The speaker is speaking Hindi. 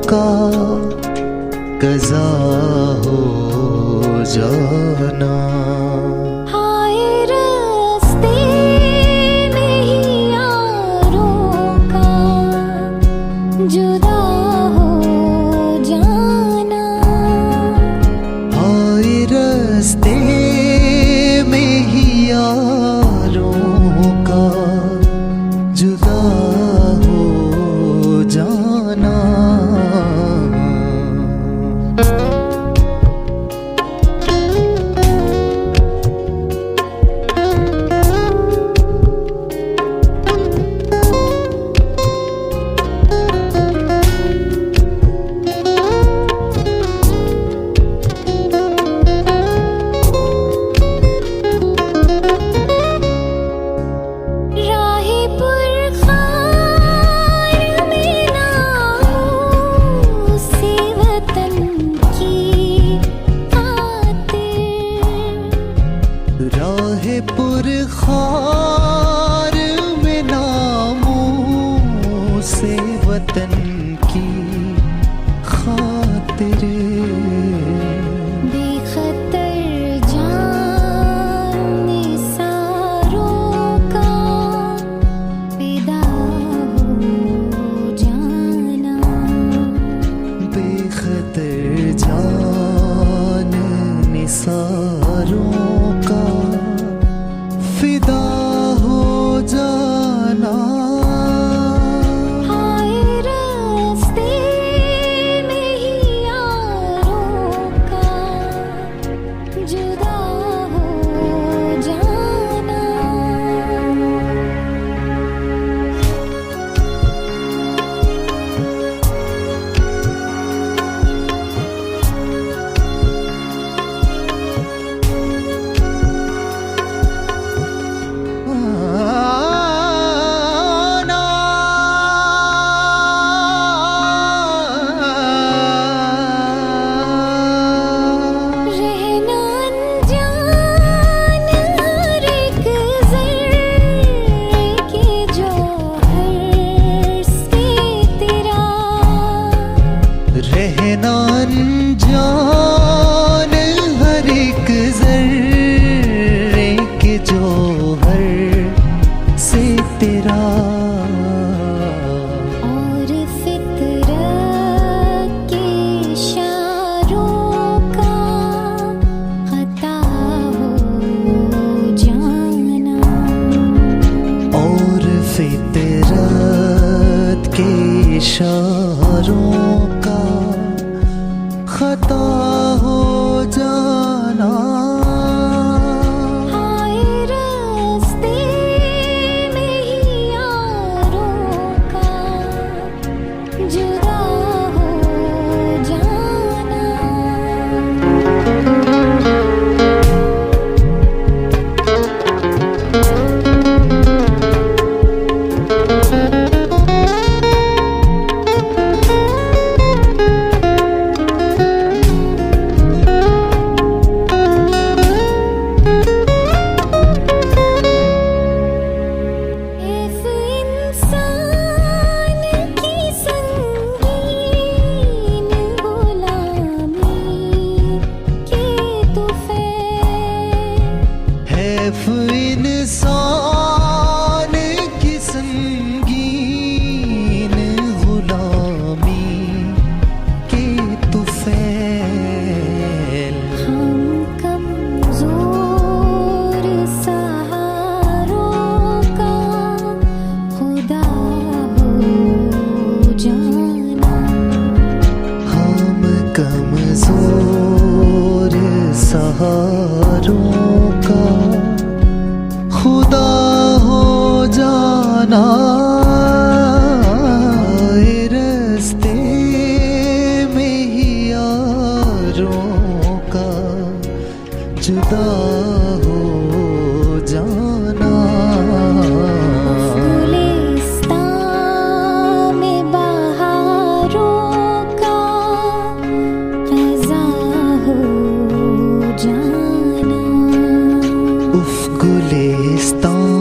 का कज़ा हो जाना। हाय रास्ते में ही यारों का जुदा हो जाना। हाय रास्ते में ही यारों का जुदा हो जाना। राहे पुरखार में नामों से वतन की खातिर। बेखतर जान निसारों का फिदा हो जाना। बेखतर जान निसारों का फिदा हो जाना। हाय रास्ते में ही यारों का जुदा हो जाना। रहना अनजान हर एक ज़र्रे के जौहर से तेरा। और फितरत के इशारों का खता हो जाना। और फितरत के इशारों का खता हो जाना। हाय रास्ते में ही यारों का जुदा हो जाना। इंसान की संगीन गुलामी के तुफैल। हम कमजोर सहारों का खुदा हो जाना। हम कमजोर सहारों का खुदा हो जाना। रास्ते में ही यारों का जुदा हो जाना। गुलिस्तान में बहारों का फ़िज़ा हो जाना। उफ़ गुलिस्तान